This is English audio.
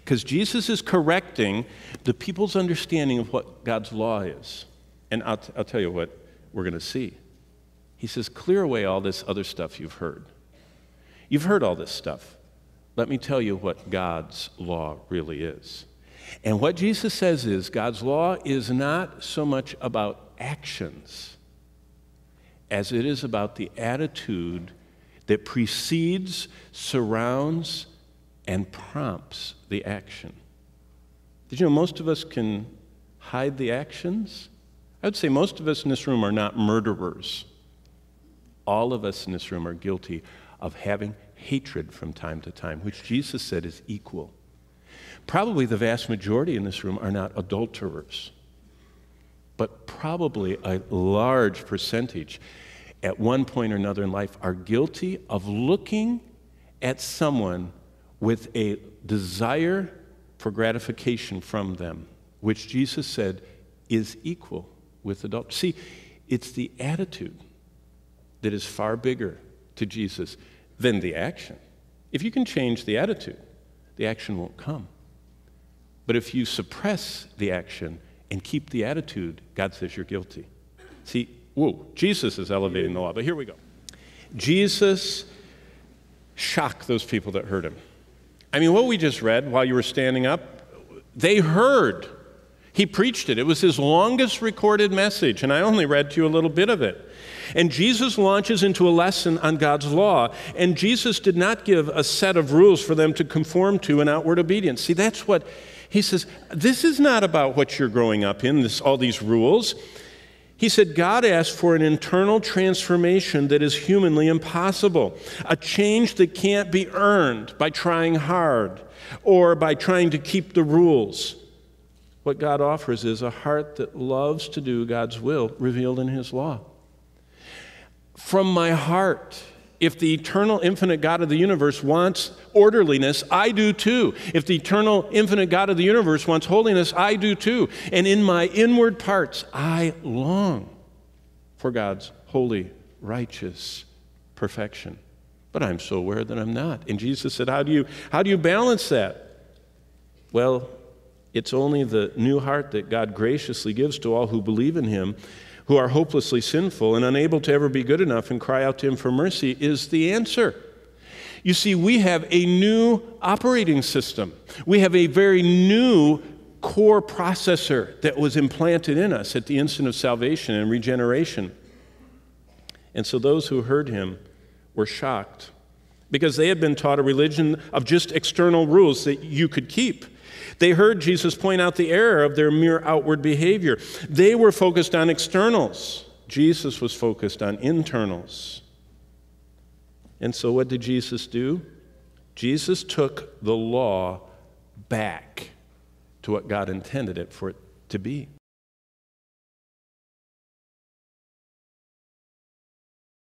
Because Jesus is correcting the people's understanding of what God's law is. And I'll tell you what we're going to see. He says, clear away all this other stuff you've heard. You've heard all this stuff. Let me tell you what God's law really is. And what Jesus says is God's law is not so much about actions as it is about the attitude that precedes, surrounds, and prompts the action. Did you know most of us can hide the actions? I would say most of us in this room are not murderers. All of us in this room are guilty of having hatred from time to time, which Jesus said is equal. Probably the vast majority in this room are not adulterers, but probably a large percentage at one point or another in life are guilty of looking at someone with a desire for gratification from them, which Jesus said is equal with adultery. See, it's the attitude that is far bigger to Jesus than the action. If you can change the attitude, the action won't come. But if you suppress the action and keep the attitude, God says you're guilty. See, whoa, Jesus is elevating the law, but here we go. Jesus shocked those people that heard him. I mean, what we just read while you were standing up, they heard. He preached it. It was his longest recorded message, and I only read to you a little bit of it. And Jesus launches into a lesson on God's law, and Jesus did not give a set of rules for them to conform to in outward obedience. See, that's what he says. This is not about what you're growing up in, all these rules. He said God asked for an internal transformation that is humanly impossible, a change that can't be earned by trying hard or by trying to keep the rules. What God offers is a heart that loves to do God's will revealed in his law. From my heart, if the eternal, infinite God of the universe wants orderliness, I do too. If the eternal, infinite God of the universe wants holiness, I do too. And in my inward parts, I long for God's holy, righteous perfection. But I'm so aware that I'm not. And Jesus said, how do you balance that? Well, it's only the new heart that God graciously gives to all who believe in him, who are hopelessly sinful and unable to ever be good enough and cry out to him for mercy, is the answer. You see, we have a new operating system. We have a very new core processor that was implanted in us at the instant of salvation and regeneration. And so those who heard him were shocked because they had been taught a religion of just external rules that you could keep. They heard Jesus point out the error of their mere outward behavior. They were focused on externals. Jesus was focused on internals. And so what did Jesus do? Jesus took the law back to what God intended it for it to be.